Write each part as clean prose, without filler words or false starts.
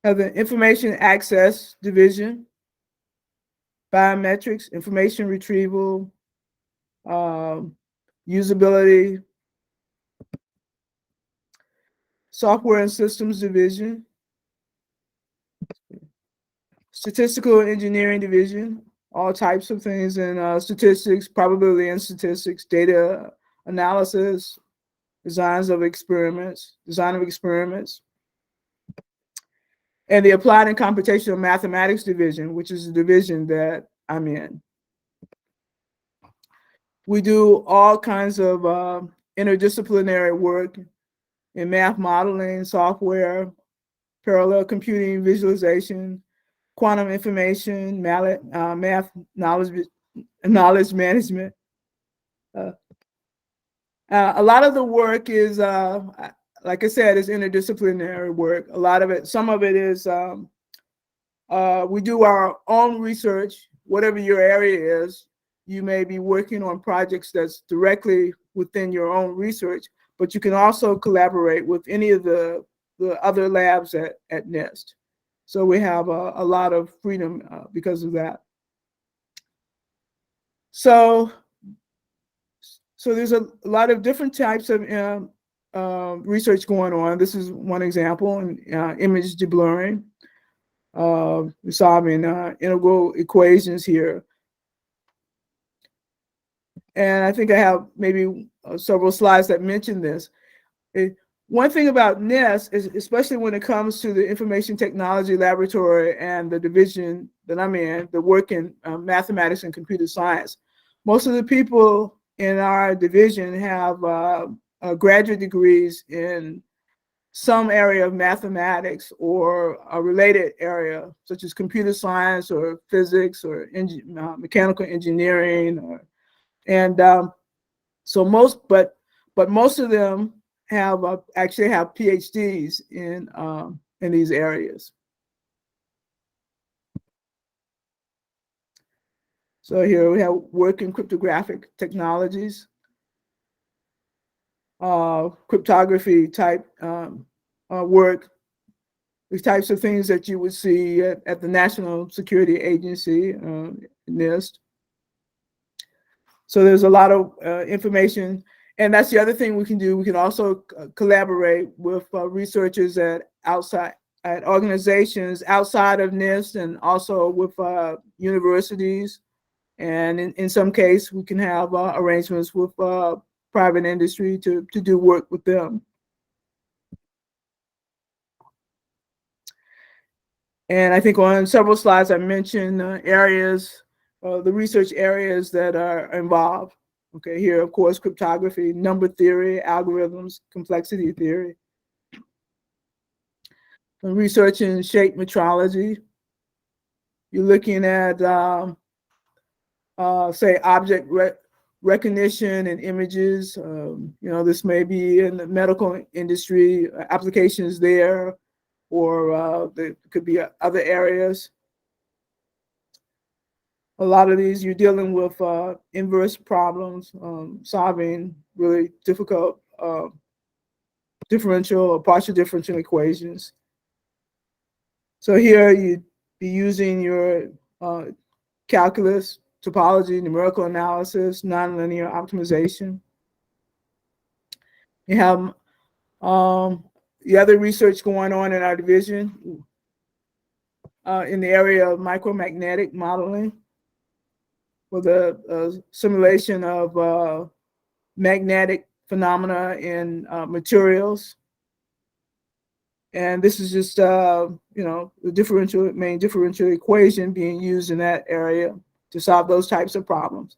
Have the information access division, biometrics, information retrieval, usability, software and systems division, statistical engineering division, all types of things in statistics, probability and statistics, data analysis, design of experiments, and the applied and computational mathematics division, which is the division that I'm in. We do all kinds of interdisciplinary work in math modeling, software, parallel computing, visualization, quantum information, math knowledge management. A lot of the work is, like I said, is interdisciplinary work. A lot of it, some of it is, we do our own research, whatever your area is. You may be working on projects that's directly within your own research, but you can also collaborate with any of the other labs at NIST. So we have a lot of freedom because of that. So there's a lot of different types of research going on. This is one example, image deblurring. We're solving integral equations here. And I think I have maybe several slides that mention this. One thing about NIST is, especially when it comes to the Information Technology Laboratory and the division that I'm in, the work in mathematics and computer science, most of the people in our division have graduate degrees in some area of mathematics or a related area, such as computer science or physics or mechanical engineering, so most, but most of them have actually have PhDs in these areas. So here we have work in cryptographic technologies, cryptography type work, these types of things that you would see at the National Security Agency, NIST. So there's a lot of information, and that's the other thing we can do. We can also collaborate with researchers at organizations outside of NIST, and also with universities. And in some case, we can have arrangements with private industry to do work with them. And I think on several slides I mentioned areas, the research areas that are involved. Okay, here, of course, cryptography, number theory, algorithms, complexity theory. Research in shape metrology. You're looking at, say, object recognition and images. You know, this may be in the medical industry, applications there, or there could be other areas. A lot of these, you're dealing with inverse problems, solving really difficult differential or partial differential equations. So here you'd be using your calculus, topology, numerical analysis, nonlinear optimization. You have the other research going on in our division in the area of micromagnetic modeling, for the simulation of magnetic phenomena in materials. And this is just, you know, the main differential equation being used in that area to solve those types of problems.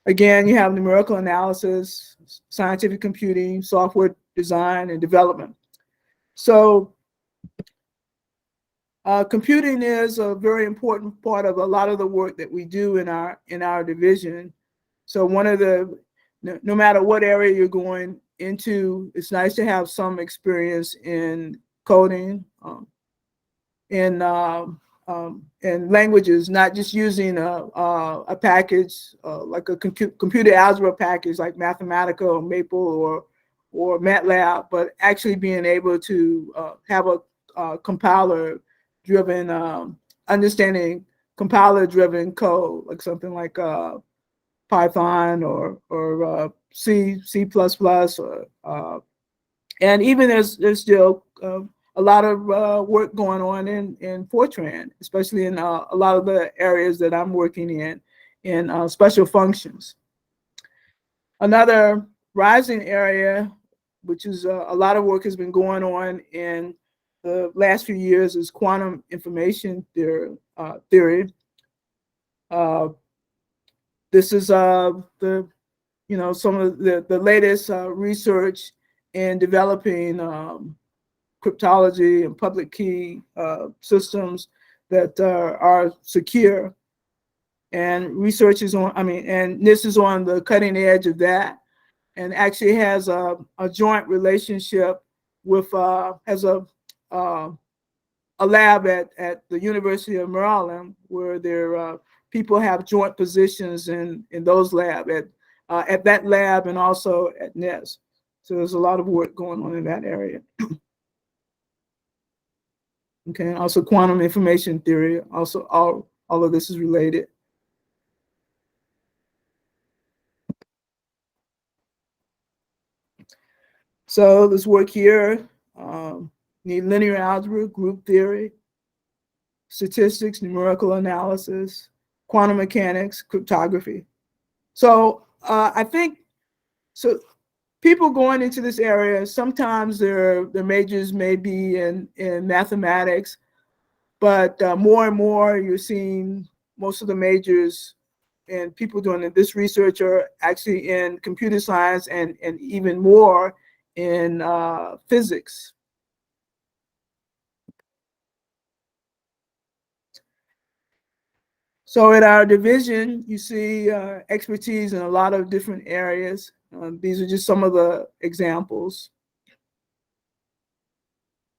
Again, you have numerical analysis, scientific computing, software design, and development. So computing is a very important part of a lot of the work that we do in our division. So one of the, no matter what area you're going into, it's nice to have some experience in coding, in languages, not just using a package like a computer algebra package like Mathematica or Maple or MATLAB, but actually being able to have a compiler understanding compiler-driven code, like something like Python or C, C++, and even there's still a lot of work going on in Fortran, especially in a lot of the areas that I'm working in special functions. Another rising area, which is a lot of work has been going on in the last few years, is quantum information theory. This is the some of the latest research in developing cryptology and public key systems that are secure. And research is on, and NIST is on the cutting edge of that, and actually has a joint relationship with, has a lab at the University of Maryland, where their people have joint positions in those labs, at that lab and also at NIST. So there's a lot of work going on in that area. Okay, also quantum information theory, also all of this is related. So this work here, need linear algebra, group theory, statistics, numerical analysis, quantum mechanics, cryptography. So I think, so people going into this area, sometimes their majors may be in mathematics, but more and more you're seeing most of the majors and people doing this research are actually in computer science and even more in physics. So at our division, you see expertise in a lot of different areas. These are just some of the examples.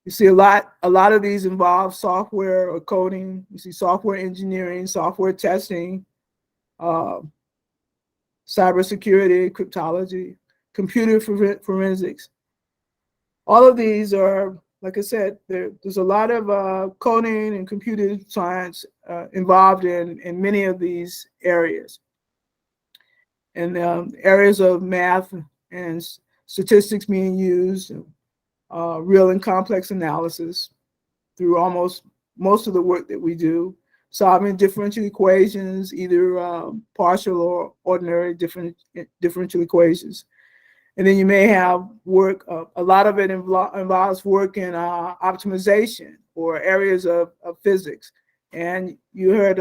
You see a lot of these involve software or coding. You see software engineering, software testing, cybersecurity, cryptology, computer forensics. All of these are, like I said, there's a lot of coding and computer science involved in many of these areas. And areas of math and statistics being used, real and complex analysis through most of the work that we do, solving differential equations, either partial or ordinary differential equations. And then you may have work, a lot of it involves work in optimization or areas of physics. And you heard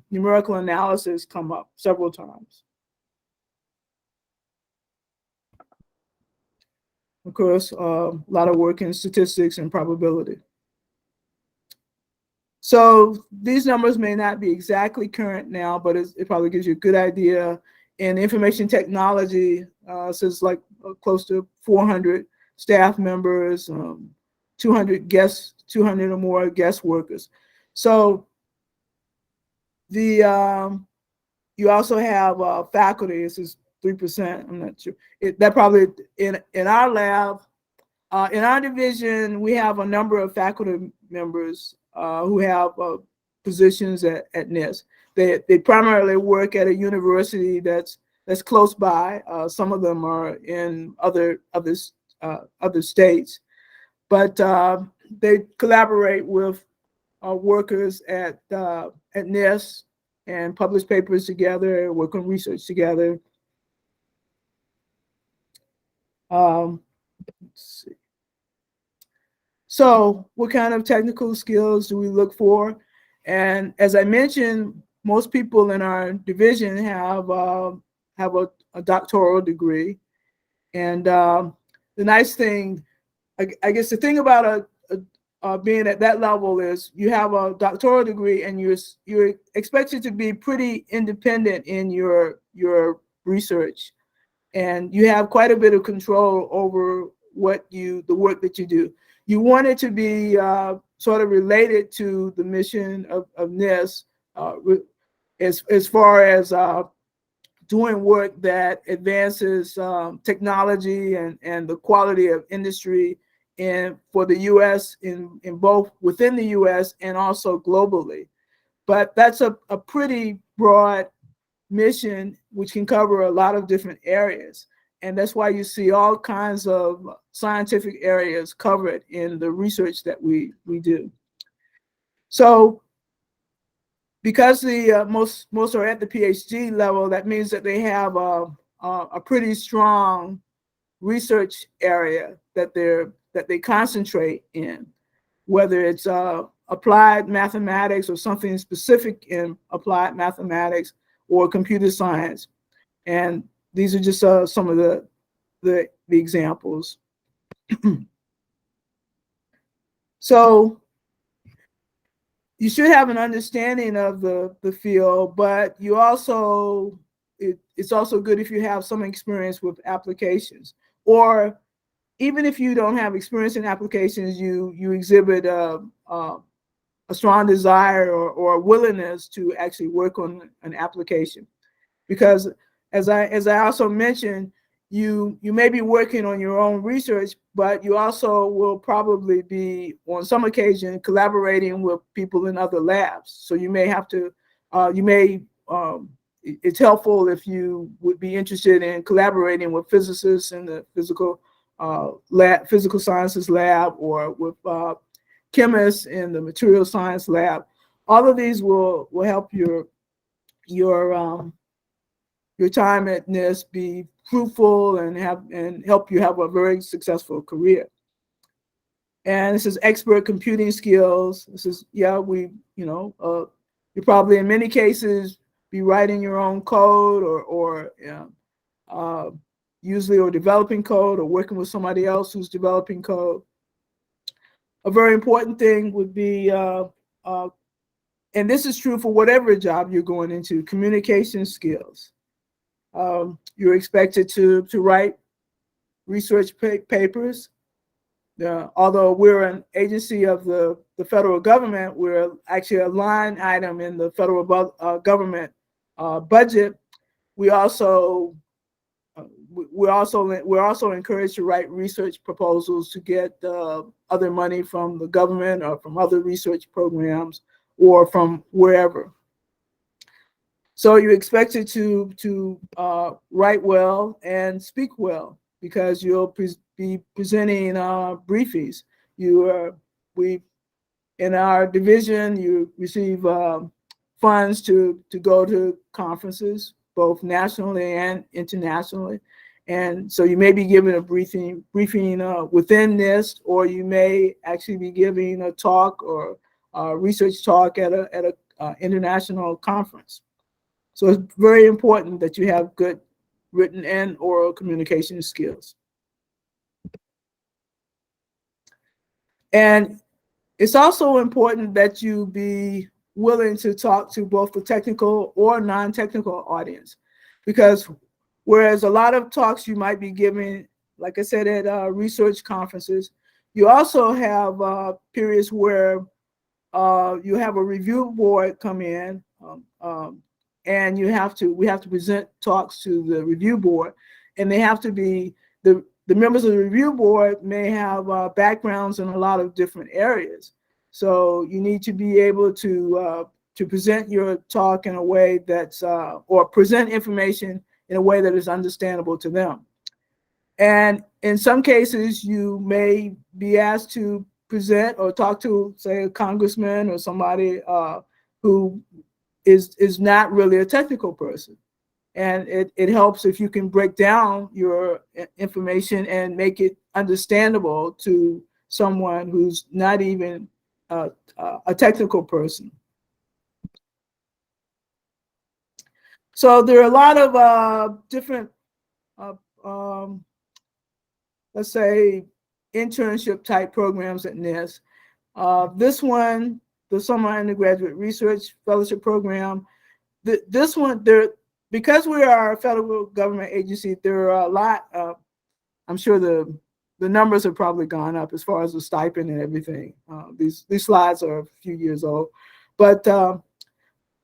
numerical analysis come up several times. Of course, a lot of work in statistics and probability. So these numbers may not be exactly current now, but it probably gives you a good idea. In information technology, so it's like close to 400 staff members, 200 or more guest workers. So the you also have faculty. This is 3%. I'm not sure. That probably in our lab, in our division, we have a number of faculty members who have positions at NIST. They primarily work at a university that's close by. Some of them are in other states, but they collaborate with workers at NIST and publish papers together, work on research together. Let's see. So what kind of technical skills do we look for? And as I mentioned, most people in our division have a doctoral degree. And the nice thing, I guess the thing about being at that level is you have a doctoral degree and you're expected to be pretty independent in your research. And you have quite a bit of control over the work that you do. You want it to be sort of related to the mission of NIST as far as doing work that advances technology and the quality of industry for the U.S. in both within the U.S. and also globally. But that's a pretty broad mission, which can cover a lot of different areas. And that's why you see all kinds of scientific areas covered in the research that we do. So because the most are at the PhD level, that means that they have a pretty strong research area that they concentrate in, whether it's applied mathematics or something specific in applied mathematics or computer science. And these are just some of the examples. So you should have an understanding of the field, but you also, it's also good if you have some experience with applications, or even if you don't have experience in applications, you exhibit a strong desire or a willingness to actually work on an application. Because as I also mentioned, you may be working on your own research, but you also will probably be, on some occasion, collaborating with people in other labs. So you may have to, it's helpful if you would be interested in collaborating with physicists in the physical sciences lab, or with chemists in the material science lab. All of these will help your time at NIST be fruitful and help you have a very successful career. And this is expert computing skills. This is, you probably in many cases be writing your own code or usually, or developing code or working with somebody else who's developing code. A very important thing would be, and this is true for whatever job you're going into, communication skills. You're expected to write research papers. Although we're an agency of the federal government, we're actually a line item in the federal government budget. We're also encouraged to write research proposals to get other money from the government or from other research programs or from wherever. So you're expected to write well and speak well, because you'll be presenting briefings. In our division, you receive funds to go to conferences, both nationally and internationally. And so you may be given a briefing within NIST, or you may actually be giving a talk or a research talk at a international conference. So it's very important that you have good written and oral communication skills. And it's also important that you be willing to talk to both the technical or non-technical audience, because whereas a lot of talks you might be giving, like I said, at research conferences, you also have periods where you have a review board come in, and we have to present talks to the review board, and they have to be, the members of the review board may have backgrounds in a lot of different areas. So you need to be able to present your talk in a way that's, or present information in a way that is understandable to them. And in some cases, you may be asked to present or talk to, say, a congressman or somebody who is not really a technical person. And it helps if you can break down your information and make it understandable to someone who's not even a technical person. So there are a lot of different, let's say, internship type programs at NIST. This one, the Summer Undergraduate Research Fellowship Program, this one, because we are a federal government agency, there are a lot, I'm sure the numbers have probably gone up as far as the stipend and everything. These slides are a few years old, but there are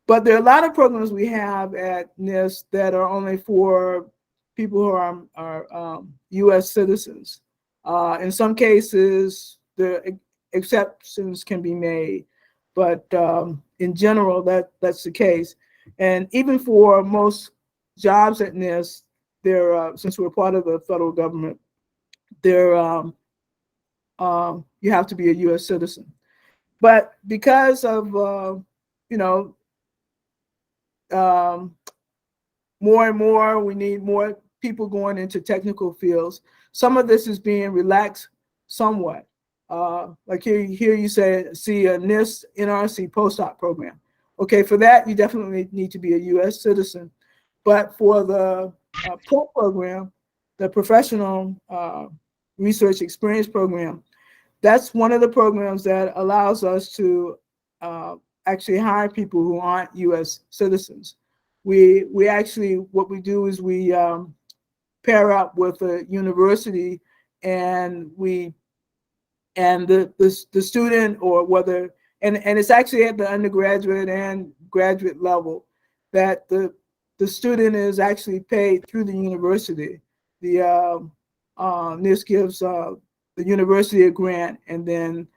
a lot of programs we have at NIST that are only for people who are U.S. citizens. In some cases, the exceptions can be made, but in general, that's the case. And even for most jobs at NIST, they're since we're part of the federal government, they're you have to be a U.S. citizen. But because of you know, more and more, we need more people going into technical fields. Some of this is being relaxed somewhat. Like here you see a NIST NRC postdoc program. Okay, for that, you definitely need to be a U.S. citizen. But for the PREP program, the Professional Research Experience Program, that's one of the programs that allows us to actually hire people who aren't U.S. citizens. We actually, what we do is we pair up with a university, and the student, or whether, and it's actually at the undergraduate and graduate level, that the student is actually paid through the university. The NIST gives the university a grant, and then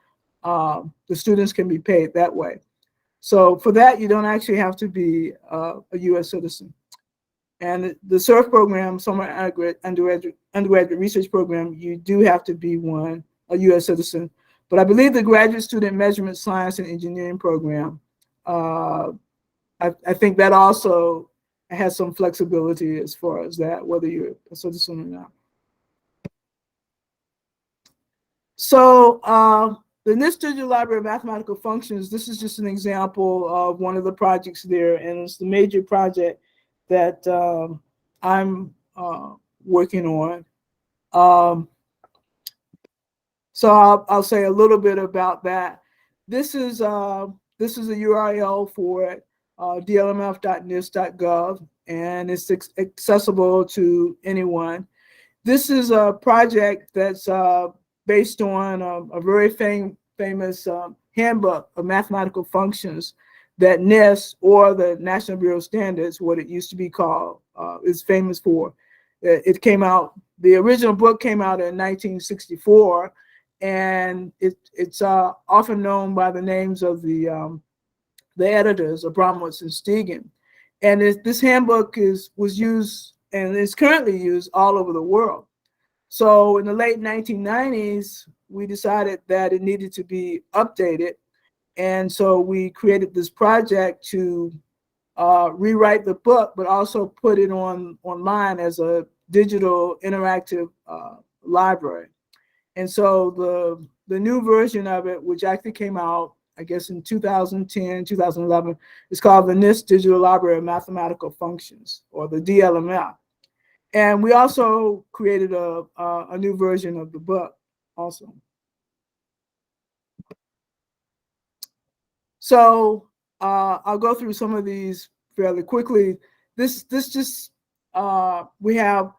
the students can be paid that way. So for that, you don't actually have to be a U.S. citizen. And the SURF program, Summer Undergraduate Research Program, you do have to be a U.S. citizen. But I believe the Graduate Student Measurement Science and Engineering Program, I think that also has some flexibility as far as that, whether you're a citizen or not. So the NIST Digital Library of Mathematical Functions, this is just an example of one of the projects there, and it's the major project that I'm working on. So I'll say a little bit about that. This is a URL for it, dlmf.nist.gov, and it's accessible to anyone. This is a project that's based on a very famous handbook of mathematical functions that NIST, or the National Bureau of Standards, what it used to be called, is famous for. It came out, the original book came out in 1964, and it's often known by the names of the editors, Abramowitz and Stegan. And this handbook was used and is currently used all over the world. So in the late 1990s, we decided that it needed to be updated. And so we created this project to rewrite the book, but also put it online as a digital interactive library. And so the new version of it, which actually came out, I guess, in 2010, 2011, is called the NIST Digital Library of Mathematical Functions, or the DLMF. And we also created a new version of the book also. So I'll go through some of these fairly quickly. This just, we have,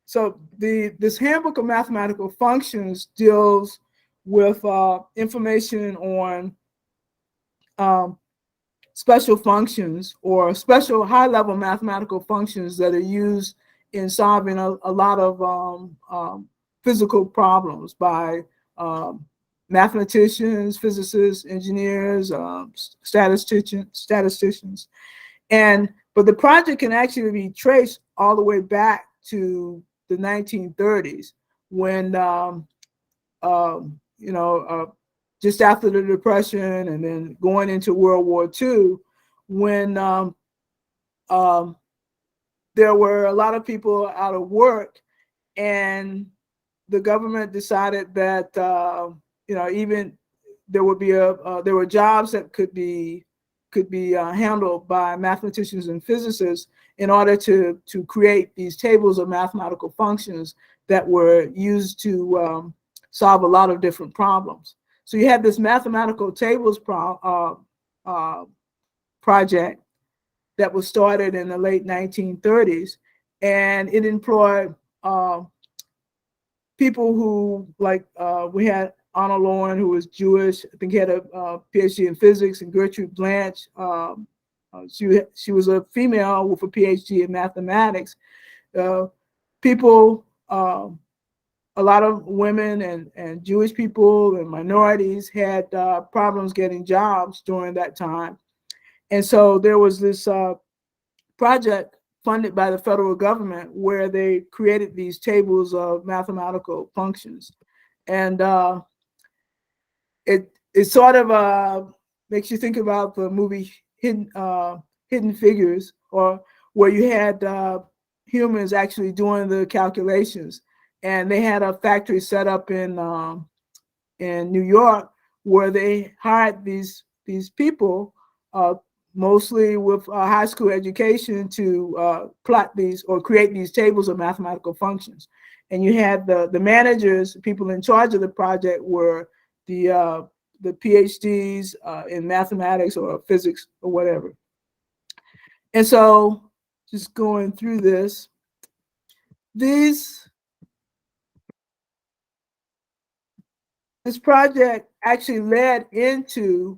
so this handbook of mathematical functions deals with information on special functions, or special high-level mathematical functions that are used in solving a lot of physical problems by mathematicians, physicists, engineers, statisticians. But the project can actually be traced all the way back to the 1930s, when just after the Depression and then going into World War II, when there were a lot of people out of work, and the government decided that even there would be there were jobs that could be handled by mathematicians and physicists, in order to create these tables of mathematical functions that were used to solve a lot of different problems. So you had this mathematical tables project that was started in the late 1930s, and it employed people who, like, we had Anna Loren, who was Jewish. I think he had a PhD in physics, and Gertrude Blanche. She was a female with a PhD in mathematics. People a lot of women and Jewish people and minorities had problems getting jobs during that time. And so there was this project funded by the federal government where they created these tables of mathematical functions. And it sort of makes you think about the movie Hidden Figures, or where you had humans actually doing the calculations. And they had a factory set up in New York where they hired these people, mostly with a high school education, to plot these or create these tables of mathematical functions. And you had the managers, people in charge of the project, were the PhDs in mathematics or physics or whatever. And so, just going through this, this project actually led into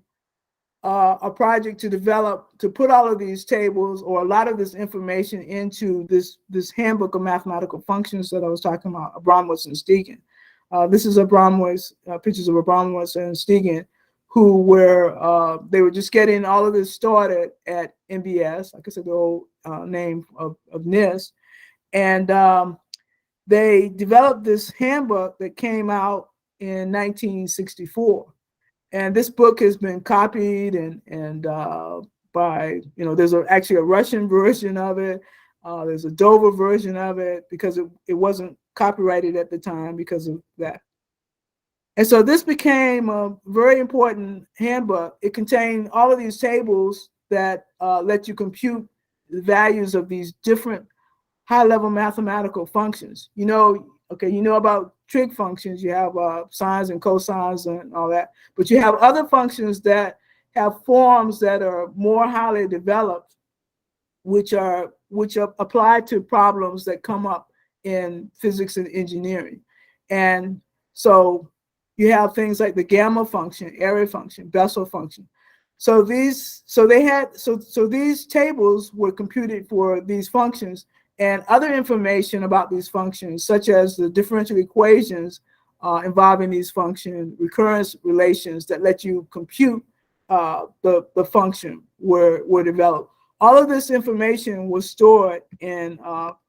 a project to put all of these tables or a lot of this information into this handbook of mathematical functions that I was talking about, Abramowitz and Stegan. This is Abramowitz, pictures of Abramowitz and Stegan, who were, they were just getting all of this started at NBS, like I said, the old name of NIST. And they developed this handbook that came out in 1964. And this book has been copied and by, there's actually a Russian version of it. There's a Dover version of it because it wasn't copyrighted at the time because of that. And so this became a very important handbook. It contained all of these tables that let you compute the values of these different high-level mathematical functions. You know about trig functions. You have sines and cosines and all that, but you have other functions that have forms that are more highly developed, which are applied to problems that come up in physics and engineering. And so you have things like the gamma function, area function, Bessel function. So these tables were computed for these functions, and other information about these functions, such as the differential equations involving these functions, recurrence relations that let you compute the function were developed. All of this information was stored in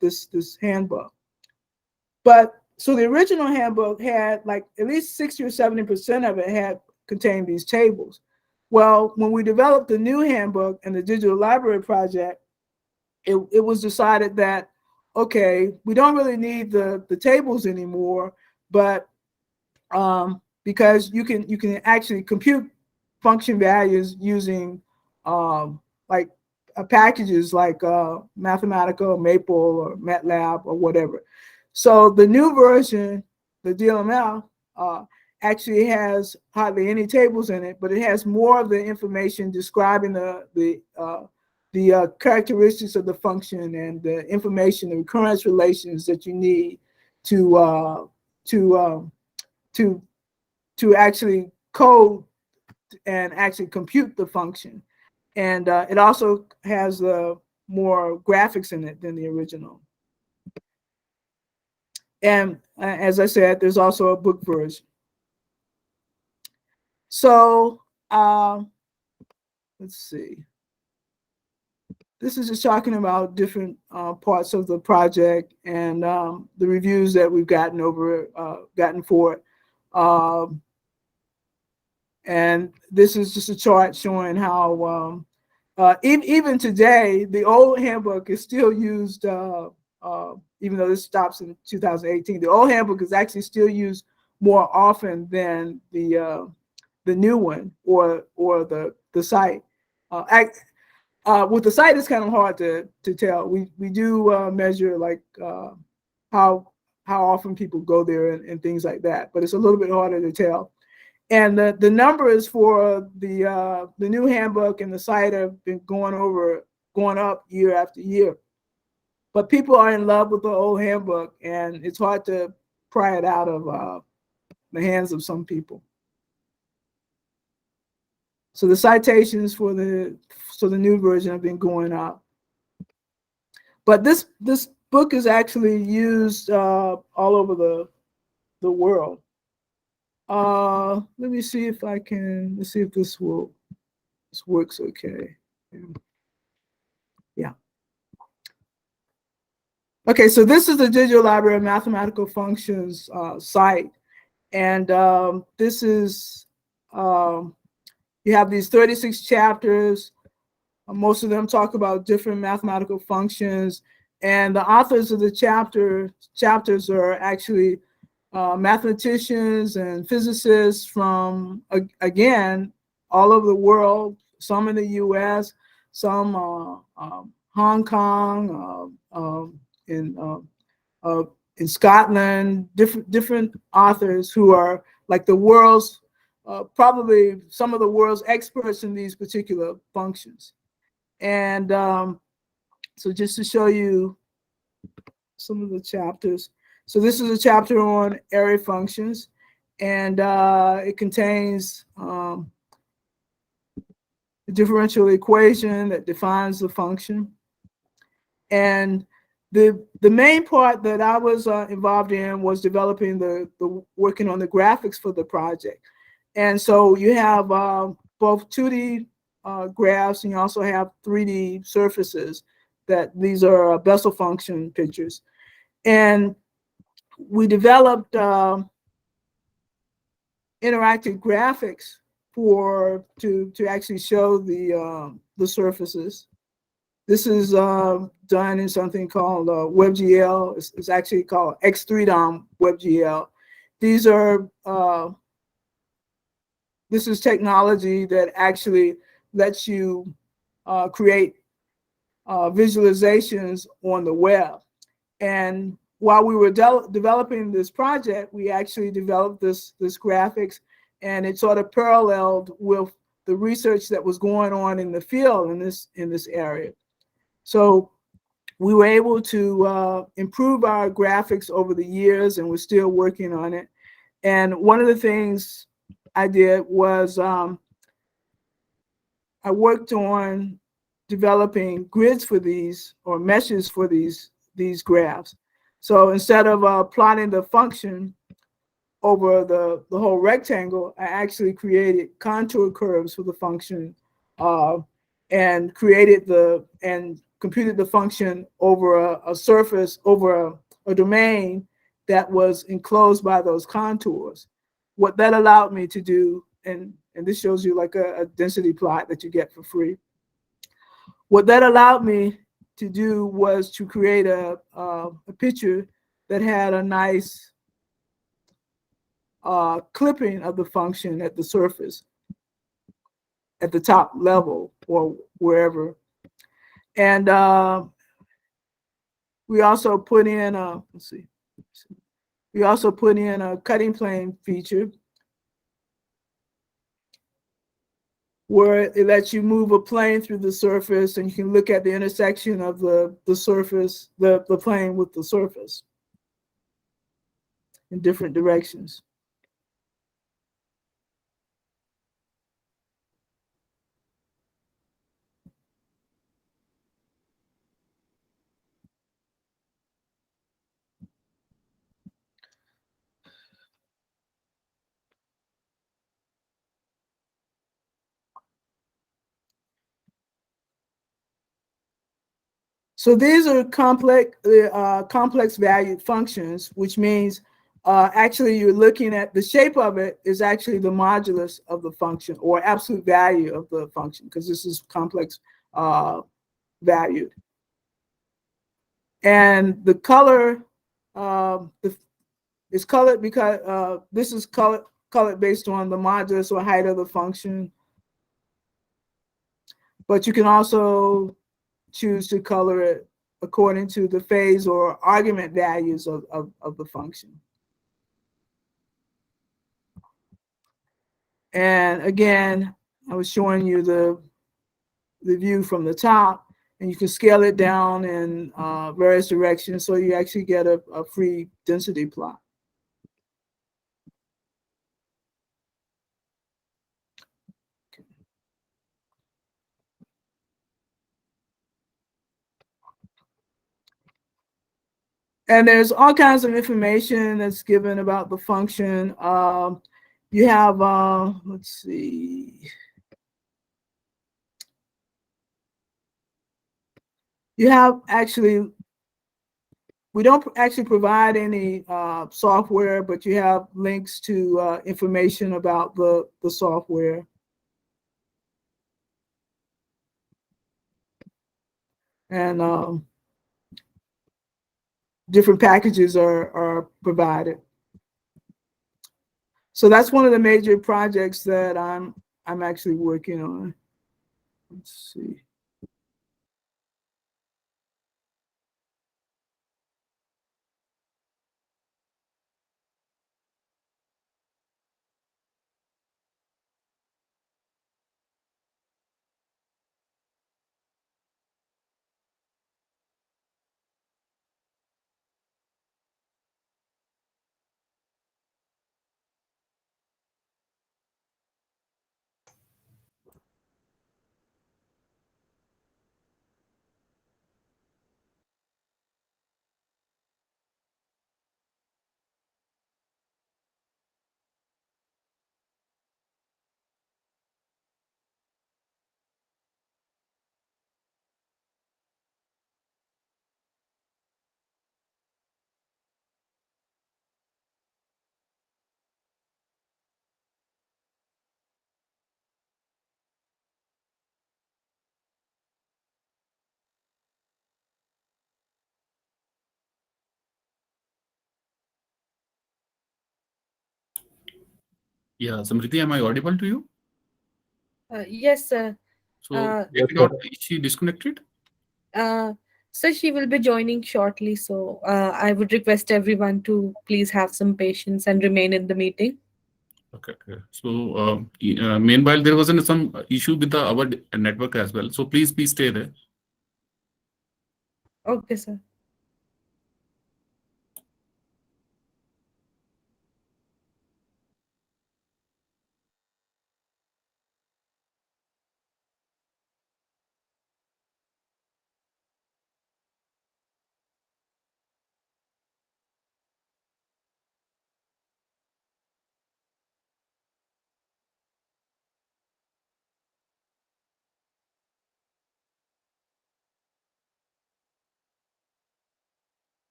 this handbook. But so the original handbook had like at least 60 or 70% of it had contained these tables. Well, when we developed the new handbook and the digital library project, it was decided that, okay, we don't really need the tables anymore, but because you can actually compute function values using like packages like Mathematica, Maple, or MATLAB, or whatever. So the new version, the DLMF, actually has hardly any tables in it, but it has more of the information describing the characteristics of the function and the information, the recurrence relations that you need to actually code and actually compute the function. And it also has more graphics in it than the original. And as I said, there's also a book version. So let's see. This is just talking about different parts of the project and the reviews that we've gotten for it. And this is just a chart showing how even today, the old handbook is still used, even though this stops in 2018. The old handbook is actually still used more often than the new one or the site. With the site, it's kind of hard to tell. We do measure like how often people go there and things like that, but it's a little bit harder to tell. And the numbers for the new handbook and the site have been going up year after year. But people are in love with the old handbook, and it's hard to pry it out of the hands of some people. So the citations for the new version have been going up. But this book is actually used all over the world. Let me see if I can, let's see if this works okay. Yeah. Okay, so this is the Digital Library of Mathematical Functions site. And this is, you have these 36 chapters. Most of them talk about different mathematical functions. And the authors of the chapters are actually mathematicians and physicists from, again, all over the world, some in the US, some Hong Kong, in Scotland, different authors who are like the world's, probably some of the world's experts in these particular functions. And so just to show you some of the chapters. So this is a chapter on array functions, and it contains a differential equation that defines the function. And the main part that I was involved in was developing the working on the graphics for the project. And so you have both 2D graphs, and you also have 3D surfaces. That these are Bessel function pictures. And we developed interactive graphics to actually show the surfaces. This is done in something called WebGL. It's actually called X3DOM WebGL. These are this is technology that actually lets you create visualizations on the web. And while we were developing this project, we actually developed this graphics, and it sort of paralleled with the research that was going on in the field in this area. So we were able to improve our graphics over the years, and we're still working on it. And one of the things I did was I worked on developing grids for these, or meshes for these graphs. So instead of plotting the function over the whole rectangle, I actually created contour curves for the function and computed the function over a surface, over a domain that was enclosed by those contours. What that allowed me to do, and this shows you like a density plot that you get for free. What that allowed me to do was to create a picture that had a nice clipping of the function at the surface, at the top level or wherever. And we also put in a, let's see, we also put in a cutting plane feature where it lets you move a plane through the surface, and you can look at the intersection of the surface, the plane with the surface in different directions. So these are complex valued functions, which means actually you're looking at the shape of it is actually the modulus of the function, or absolute value of the function, because this is complex valued. And the color is colored because this is colored based on the modulus or height of the function. But you can also choose to color it according to the phase or argument values of the function. And again, I was showing you the view from the top, and you can scale it down in various directions, so you actually get a free density plot. And there's all kinds of information that's given about the function. You have, let's see. You have actually, we don't actually provide any software, but you have links to information about the software. And different packages are provided. So that's one of the major projects that I'm actually working on. Let's see. Yeah, Samriti, am I audible to you? Yes, sir. So check Yes, it sir. out. Is she disconnected? Uh, so she will be joining shortly. So I would request everyone to please have some patience and remain in the meeting. Okay. Okay. So meanwhile, there was some issue with our network as well. So please stay there. Okay, sir.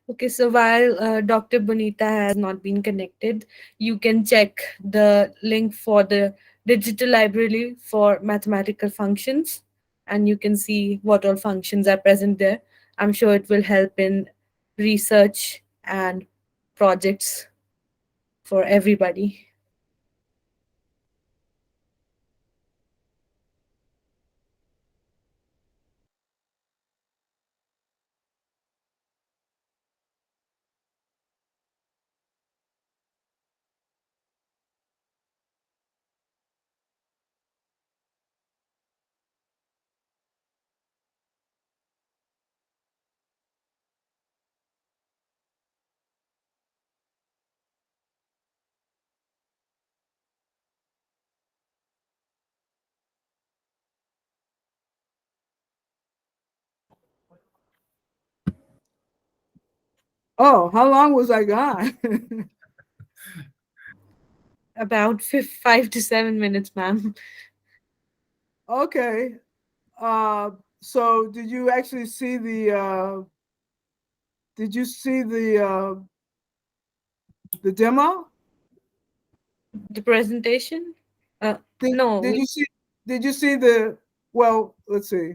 Okay, so while Dr. Bonita has not been connected, you can check the link for the digital library for mathematical functions, and you can see what all functions are present there. I'm sure it will help in research and projects for everybody. Oh, how long was I gone? About 5 to 7 minutes, ma'am. Okay. So did you actually see did you see the demo? The presentation? Did, No, did you see did you see the well, let's see.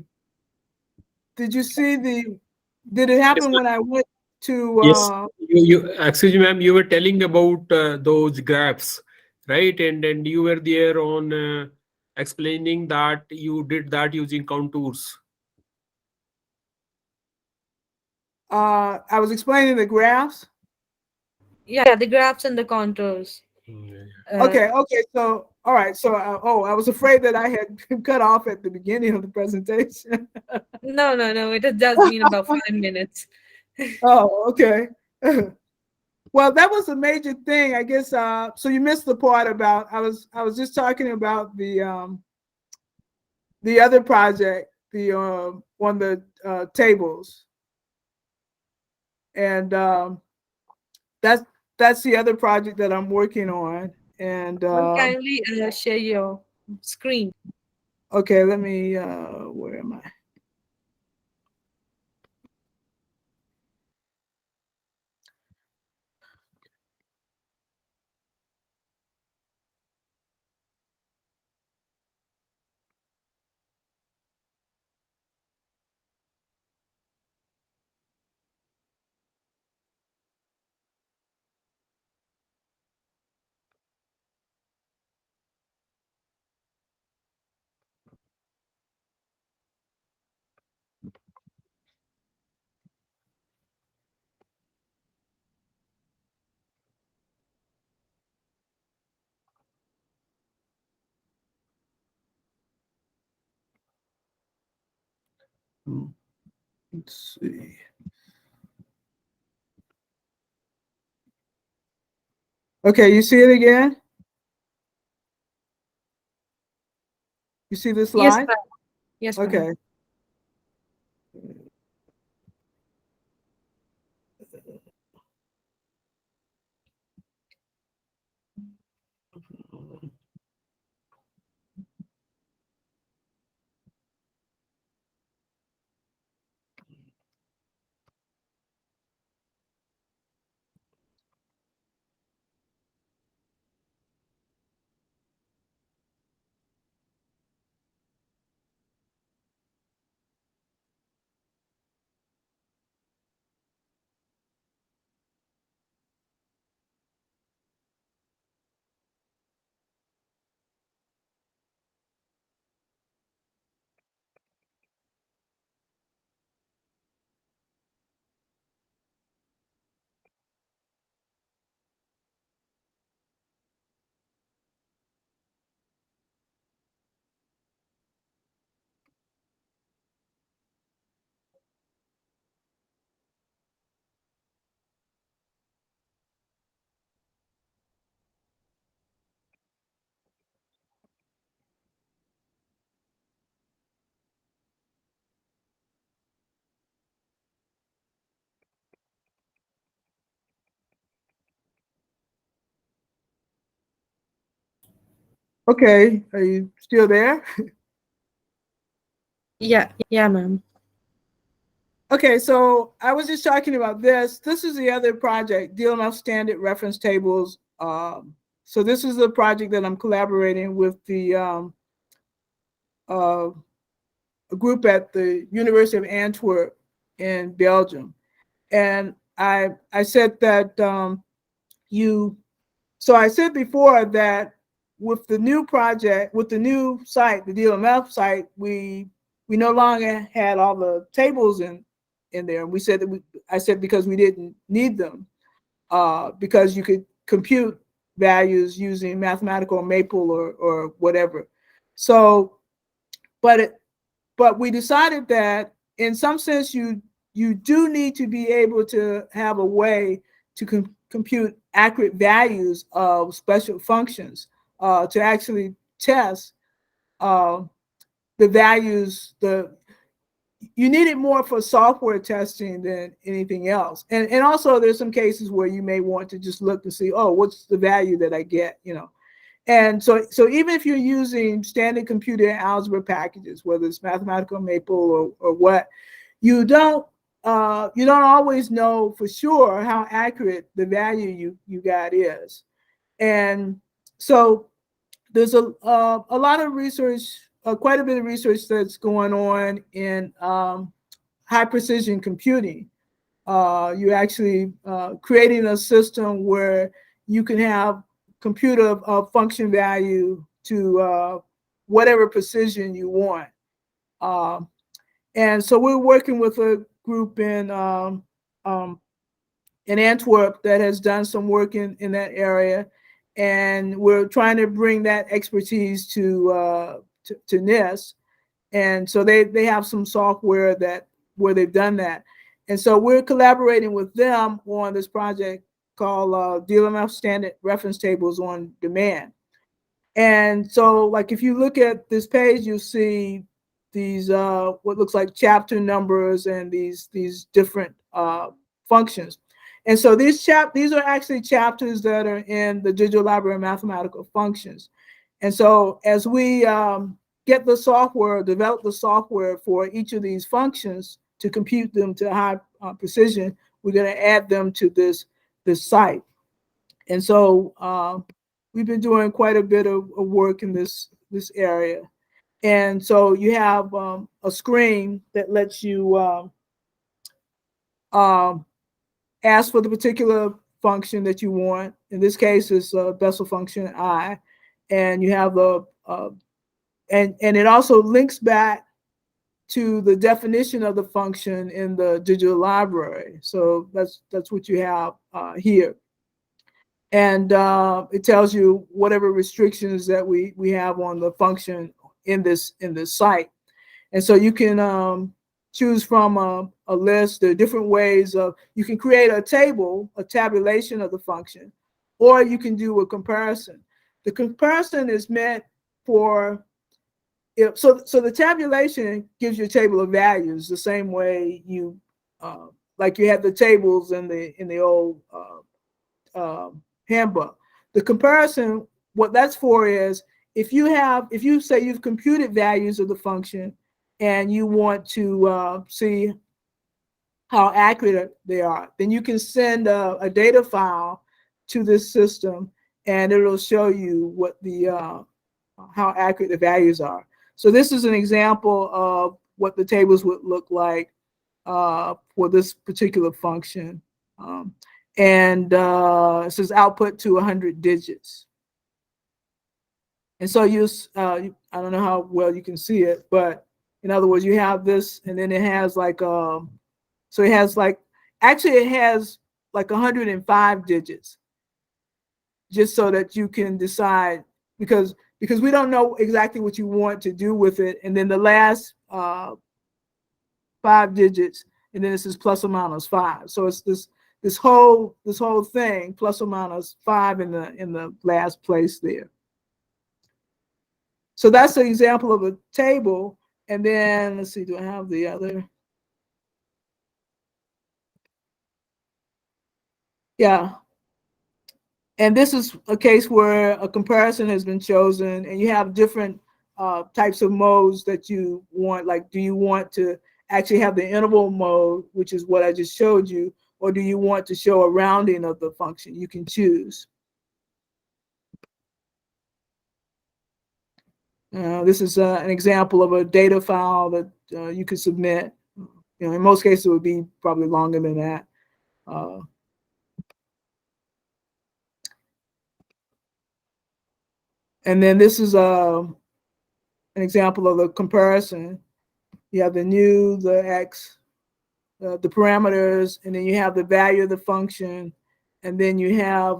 Did you see did it Yes, happen ma'am. when I went to Yes. You excuse me, ma'am. You were telling about those graphs, right? And you were there on explaining that you did that using contours. I was explaining the graphs? yeah, the graphs and the contours. Uh, Okay, so all right, so I was afraid that I had cut off at the beginning of the presentation. no, it does mean about 5 minutes. Oh, okay. Well, that was a major thing, I guess. So you missed the part about I was just talking about the other project, the on the tables, and that's that's the other project that I'm working on. And Well, kindly share your screen. okay, let me. Where am I? Let's see. Okay, you see it again? You see the Yes, slide? ma'am. Yes, ma'am. Okay. Okay, are you still there? Yeah, ma'am. Okay, so I was just talking about this. This is the other project, DLMF Standard Reference Tables. So this is the project that I'm collaborating with the a group at the University of Antwerp in Belgium. And I said that so I said before that with the new project, with the new site, the DLMF site, we no longer had all the tables in there. We said that I said because we didn't need them, because you could compute values using mathematical maple or whatever. So, but we decided that in some sense you do need to be able to have a way to compute accurate values of special functions to actually test the values. You need it more for software testing than anything else. And also there's some cases where you may want to just look to see, oh, what's the value that I get, you know. And so even if you're using standard computer algebra packages, whether it's mathematical maple or what, you don't always know for sure how accurate the value you got is. And so there's a lot of research, quite a bit of research that's going on in high precision computing. You're actually creating a system where you can have compute a function value to whatever precision you want. And so we're working with a group in Antwerp that has done some work in that area. And we're trying to bring that expertise to NIST. And so they have some software where they've done that. And so we're collaborating with them on this project called DLMF Standard Reference Tables on Demand. And so like if you look at this page, you'll see these what looks like chapter numbers and these different functions. And so these are actually chapters that are in the Digital Library of Mathematical Functions. And so as we get the software, develop the software for each of these functions to compute them to high precision, we're going to add them to this site. And so we've been doing quite a bit of work in this area. And so you have a screen that lets you ask for the particular function that you want. In this case, it's a Bessel function I, and you have and it also links back to the definition of the function in the digital library. So that's what you have here. And it tells you whatever restrictions that we have on the function in this site. And so you can choose from a list. There are different ways of, you can create a table, a tabulation of the function, or you can do a comparison. The comparison is meant for, so the tabulation gives you a table of values the same way you, like you had the tables in the old handbook. The comparison, what that's for is, if you say you've computed values of the function and you want to see how accurate they are, then you can send a data file to this system and it'll show you what how accurate the values are. So this is an example of what the tables would look like for this particular function. And it says output to 100 digits. And so I don't know how well you can see it, but in other words, you have this, and then it has like, so it has like, actually it has like 105 digits, just so that you can decide, because we don't know exactly what you want to do with it. And then the last 5 digits, and then it says plus or minus 5. So it's this whole thing plus or minus 5 in the last place there. So that's an example of a table. And then let's see, do I have the other? Yeah. And this is a case where a comparison has been chosen, and you have different types of modes that you want. Like, do you want to actually have the interval mode, which is what I just showed you, or do you want to show a rounding of the function? You can choose. This is an example of a data file that you could submit. In most cases, it would be probably longer than that. And then this is an example of the comparison. You have the new, the x, the parameters, and then you have the value of the function, and then you have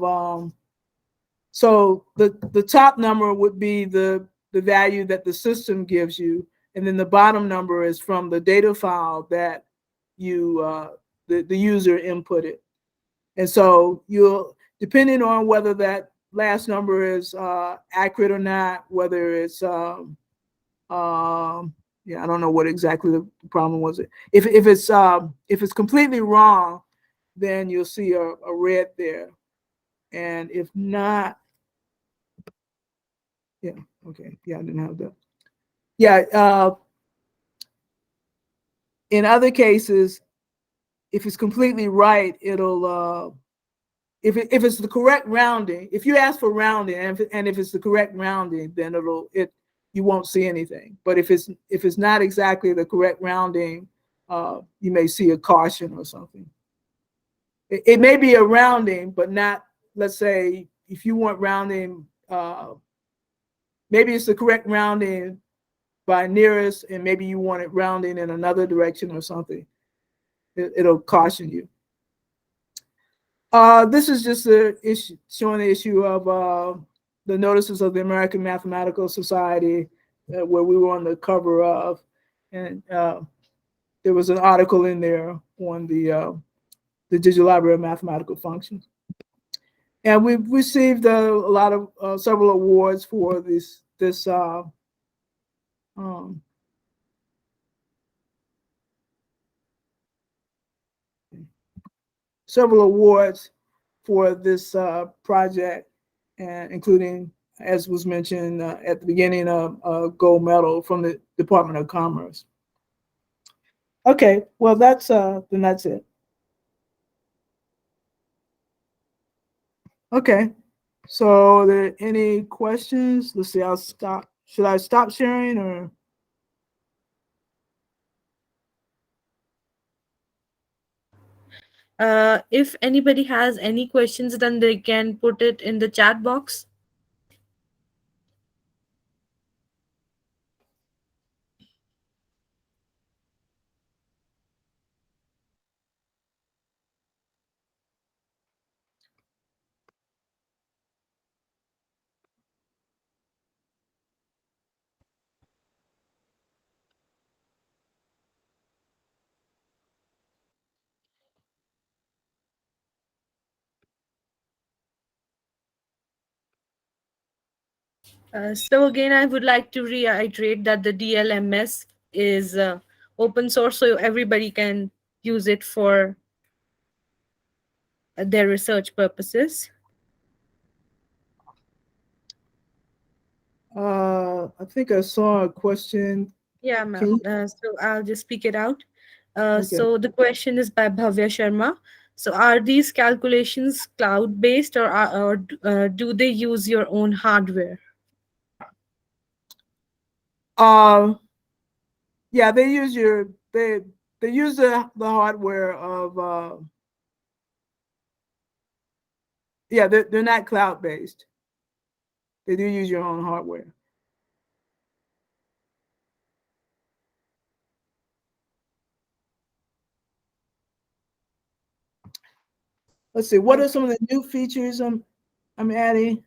so the top number would be the value that the system gives you, and then the bottom number is from the data file that you the user inputted. And so you'll, depending on whether that last number is accurate or not, whether it's yeah, I don't know what exactly the problem was. If it's completely wrong, then you'll see a red there, and if not, yeah, okay, yeah, I didn't have that. Yeah, in other cases, if it's completely right, it'll if it's the correct rounding. If you ask for rounding, and if it's the correct rounding, then you won't see anything. But if it's not exactly the correct rounding, you may see a caution or something. It may be a rounding, but not, let's say, if you want rounding, maybe it's the correct rounding by nearest, and maybe you want it rounding in another direction or something. It'll caution you. This is just a issue, showing the issue of the notices of the American Mathematical Society, where we were on the cover of, and there was an article in there on the Digital Library of Mathematical Functions. And we've received a lot of several awards for this several awards for this project, and including, as was mentioned at the beginning, a gold medal from the Department of Commerce. Okay, well, then that's it. Okay, so are there any questions? Let's see, I'll stop. Should I stop sharing or? If anybody has any questions, then they can put it in the chat box. So again, I would like to reiterate that the DLMS is open source, so everybody can use it for their research purposes. I think I saw a question. Yeah, ma'am. So I'll just speak it out. Okay. So the question is by Bhavya Sharma. So are these calculations cloud-based, or do they use your own hardware? Yeah, they use they use the hardware of yeah, they're not cloud-based. They do use your own hardware. Let's see, what are some of the new features I'm adding?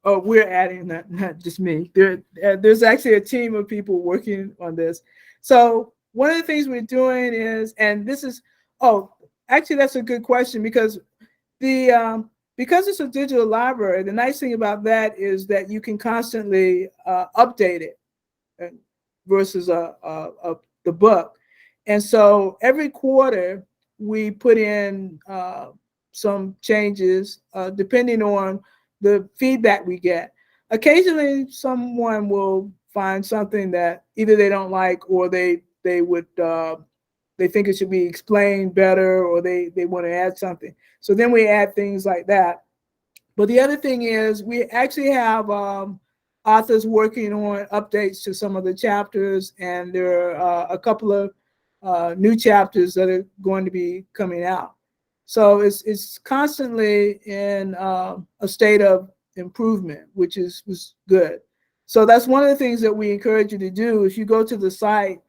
Oh, we're adding, not just me. There's actually a team of people working on this. So one of the things we're doing is, and this is, oh, actually that's a good question, because because it's a digital library, the nice thing about that is that you can constantly update it versus the book. And so every quarter we put in some changes depending on the feedback we get. Occasionally someone will find something that either they don't like or they they would they think it should be explained better, or they want to add something. So then we add things like that. But the other thing is we actually have authors working on updates to some of the chapters, and there are a couple of new chapters that are going to be coming out. So it's constantly in a state of improvement, which was good. So that's one of the things that we encourage you to do. If you go to the site,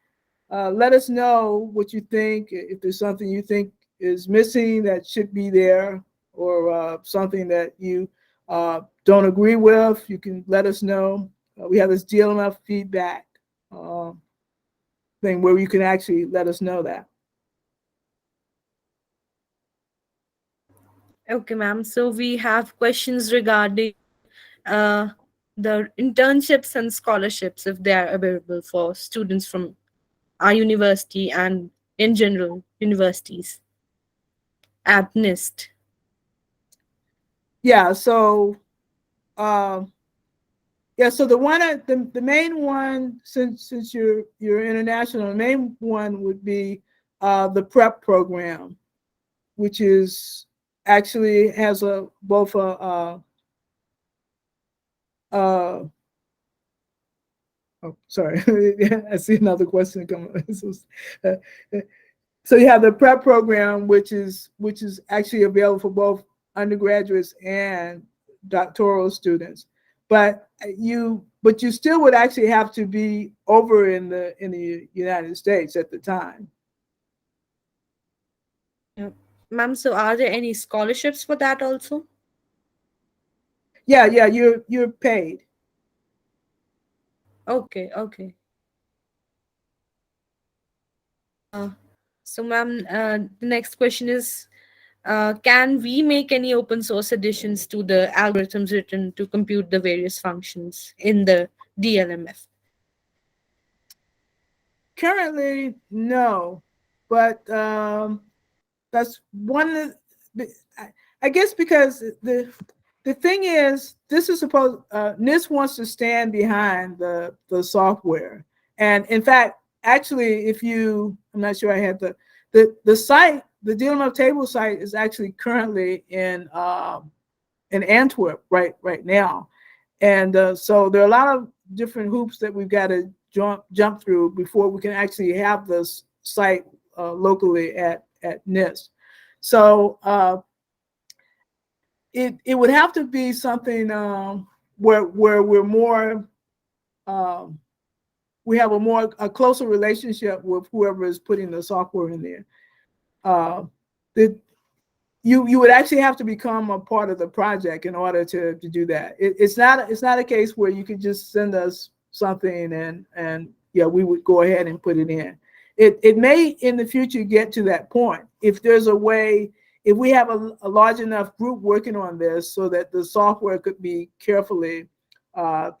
let us know what you think. If there's something you think is missing that should be there, or something that you don't agree with, you can let us know. We have this DLMF feedback thing where you can actually let us know that. Okay, ma'am. So we have questions regarding the internships and scholarships, if they are available for students from our university and in general universities at NIST. Yeah, so so the main one, since you're international, the main one would be the prep program, which is actually has both a oh, sorry, I see another question coming. So you have the prep program, which is actually available for both undergraduates and doctoral students, but you still would actually have to be over in the United States at the time. Ma'am, so are there any scholarships for that also? Yeah, you're paid. Okay. So ma'am, the next question is, can we make any open source additions to the algorithms written to compute the various functions in the DLMF? Currently, no, but that's one of I guess because the thing is, this is supposed NIST wants to stand behind the software, and in fact, actually, if you, I'm not sure I had the site, the DLMF table site is actually currently in Antwerp right now, and so there are a lot of different hoops that we've got to jump through before we can actually have this site locally at NIST. So it would have to be something where we're more we have a closer relationship with whoever is putting the software in there. You would actually have to become a part of the project in order to do that. It's not a case where you could just send us something and yeah, we would go ahead and put it in. It may in the future get to that point if there's a way, if we have a large enough group working on this so that the software could be carefully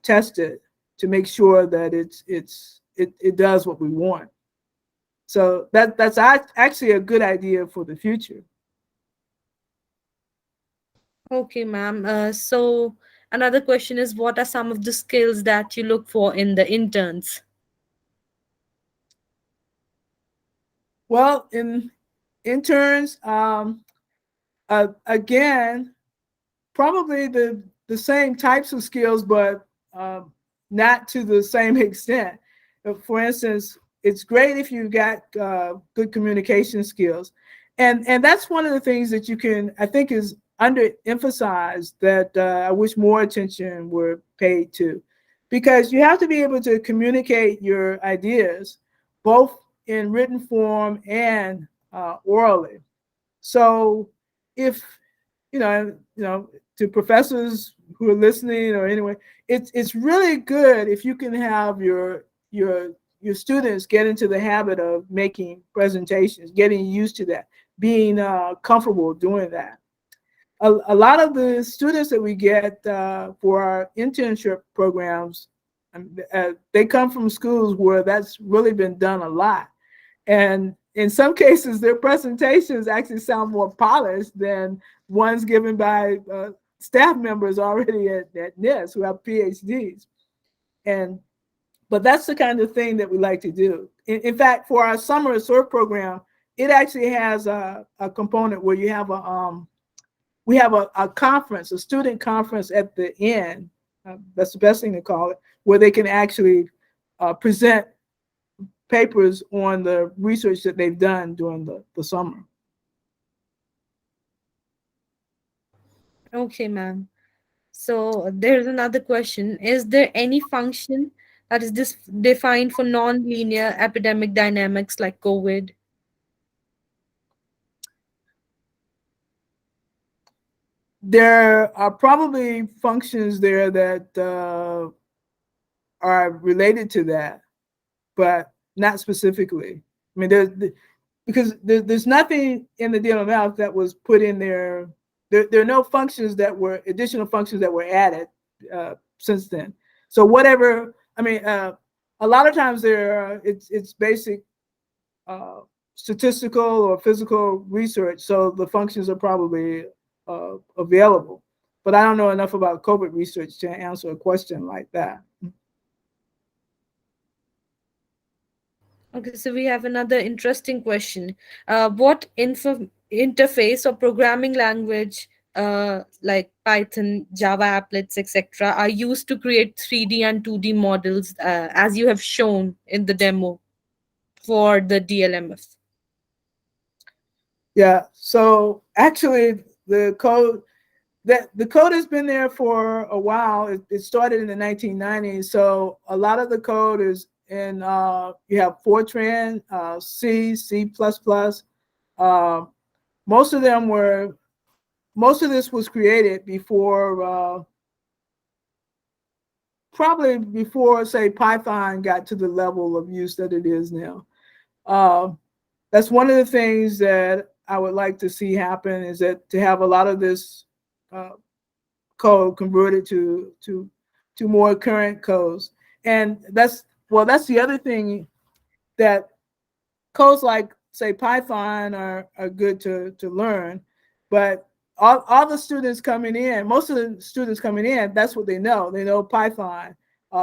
tested to make sure that it does what we want. So that's actually a good idea for the future. Okay, ma'am. So another question is, what are some of the skills that you look for in the interns? Well, in interns, again, probably the same types of skills, but not to the same extent. For instance, it's great if you've got good communication skills, and that's one of the things that I think is underemphasized, that I wish more attention were paid to, because you have to be able to communicate your ideas both in written form and orally. So if you know to professors who are listening, or anyway, it's really good if you can have your students get into the habit of making presentations, getting used to that, being comfortable doing that. A lot of the students that we get for our internship programs, they come from schools where that's really been done a lot. And in some cases, their presentations actually sound more polished than ones given by staff members already at NIST who have PhDs. And But that's the kind of thing that we like to do. In fact, for our summer SURF program, it actually has a component where you have we have a conference, a student conference at the end. That's the best thing to call it, where they can actually present papers on the research that they've done during the summer. Okay, ma'am. So there's another question. Is there any function that is defined for non-linear epidemic dynamics like COVID? There are probably functions there that are related to that, but not specifically. I mean, because there's nothing in the DLMF that was put in there. There are no functions that were additional functions that were added since then. So whatever, I mean, a lot of times it's basic statistical or physical research. So the functions are probably available, but I don't know enough about COVID research to answer a question like that. Okay, so we have another interesting question. What interface or programming language like Python, Java applets, etc., are used to create 3D and 2D models, as you have shown in the demo for the DLMF? Yeah, so actually the code has been there for a while. It started in the 1990s. So a lot of the code is in, you have Fortran, C, C++. Most of this was created before, probably before, say, Python got to the level of use that it is now. That's one of the things that I would like to see happen, is that to have a lot of this code converted to more current codes. And that's the other thing, that codes like, say, Python are good to learn, but all the students coming in, most of the students coming in, that's what they know. They know Python.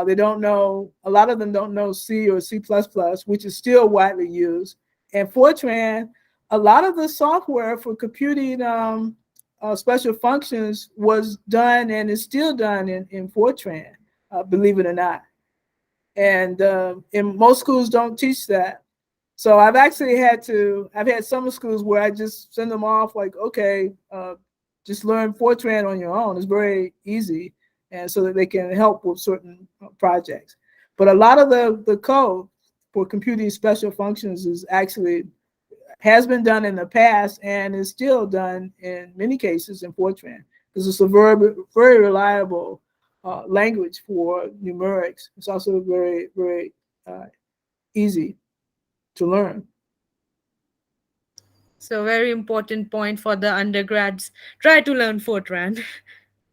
They don't know, a lot of them don't know C or C++, which is still widely used. And Fortran, a lot of the software for computing special functions was done and is still done in Fortran, believe it or not. And most schools don't teach that. So I've had some schools where I just send them off like, okay, just learn Fortran on your own. It's very easy, and so that they can help with certain projects. But a lot of the code for computing special functions has been done in the past and is still done in many cases in Fortran, because it's a very, very reliable language for numerics. It's also very, very easy to learn. So very important point for the undergrads. Try to learn Fortran.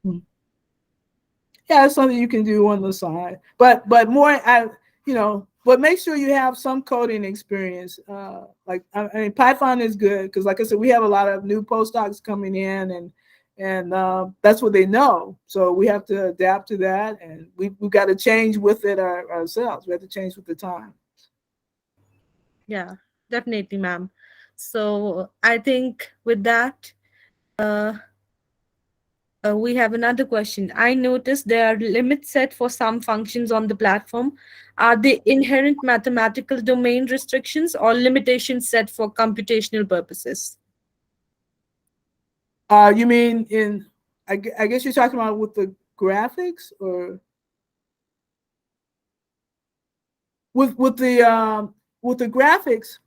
Yeah, it's something you can do on the side, but more, but make sure you have some coding experience. Like, I mean, Python is good because, like I said, we have a lot of new postdocs coming in, and that's what they know. So we have to adapt to that, and we've got to change with it ourselves. We have to change with the time. Yeah, definitely, ma'am. So I think with that, we have another question. I noticed there are limits set for some functions on the platform. Are they inherent mathematical domain restrictions or limitations set for computational purposes? You mean I guess you're talking about with the graphics, or with the graphics?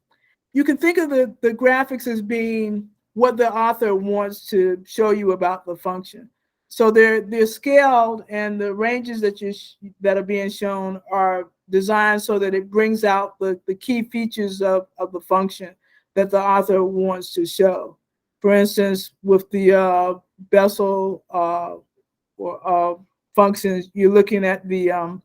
You can think of the graphics as being what the author wants to show you about the function. So they're scaled, and the ranges that are being shown are designed so that it brings out the key features of the function that the author wants to show. For instance, with the Bessel functions, you're looking at the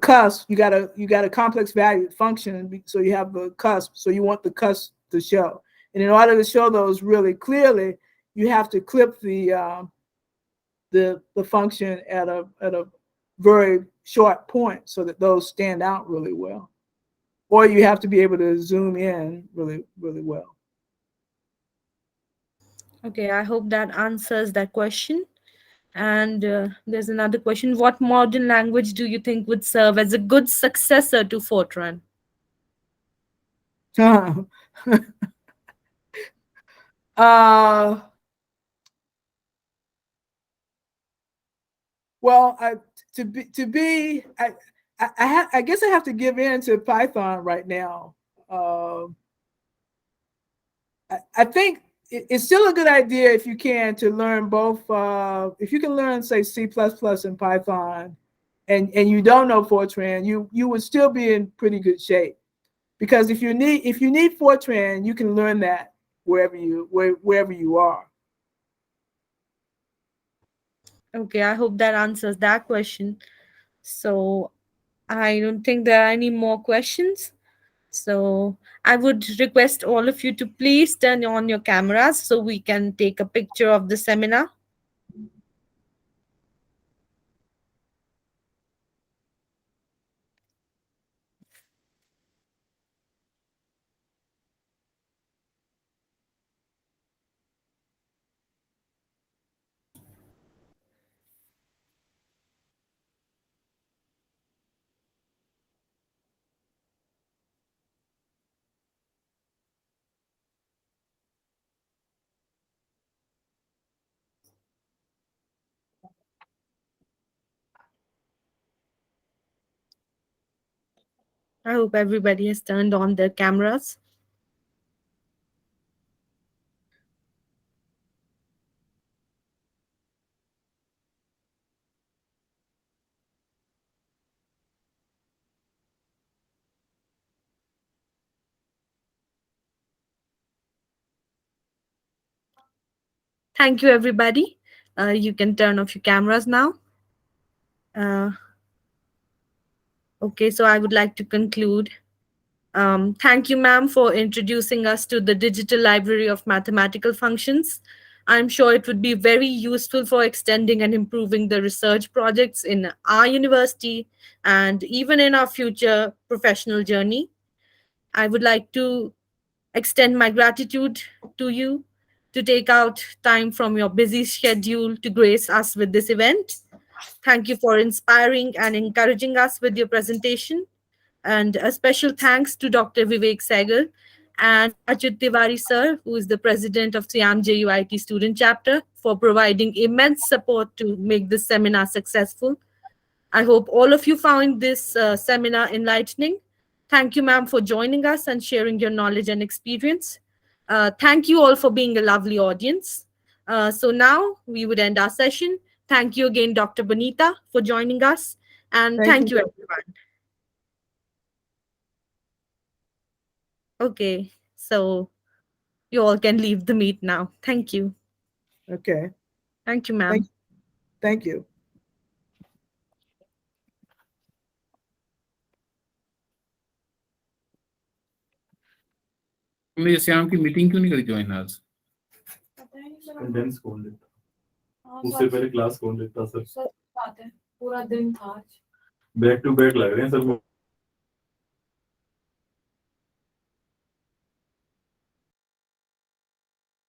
cusp. You got a complex value function, so you have the cusp. So you want the cusp to show, and in order to show those really clearly, you have to clip the function at a very short points so that those stand out really well. Or you have to be able to zoom in really, really well. Okay, I hope that answers that question. And there's another question. What modern language do you think would serve as a good successor to Fortran? Well, I guess I have to give in to Python right now. I think it's still a good idea if you can to learn both. If you can learn, say, C++ and Python, and you don't know Fortran, you would still be in pretty good shape. Because if you need Fortran, you can learn that wherever you are. Okay, I hope that answers that question. So I don't think there are any more questions. So I would request all of you to please turn on your cameras so we can take a picture of the seminar. I hope everybody has turned on their cameras. Thank you, everybody. You can turn off your cameras now. Okay, so I would like to conclude. Thank you, ma'am, for introducing us to the digital library of mathematical functions. I'm sure it would be very useful for extending and improving the research projects in our university and even in our future professional journey. I would like to extend my gratitude to you to take out time from your busy schedule to grace us with this event. Thank you for inspiring and encouraging us with your presentation. And a special thanks to Dr. Vivek Sehgal and Ajit Tiwari sir, who is the president of SIAM JUIT student chapter, for providing immense support to make this seminar successful. I hope all of you found this seminar enlightening. Thank you, ma'am, for joining us and sharing your knowledge and experience. Thank you all for being a lovely audience. So now we would end our session. Thank you again, Dr. Bonita, for joining us. And thank you, everyone. Okay, so you all can leave the meet now. Thank you. Okay. Thank you, ma'am. Thank you. तुमने ये श्याम की meeting क्यों नहीं करी join आज? Condense कौन लेता? उससे पहले क्लास कौन लेता सर? सर बात है पूरा दिन था आज। बैक टू बैक लग रहे हैं सर।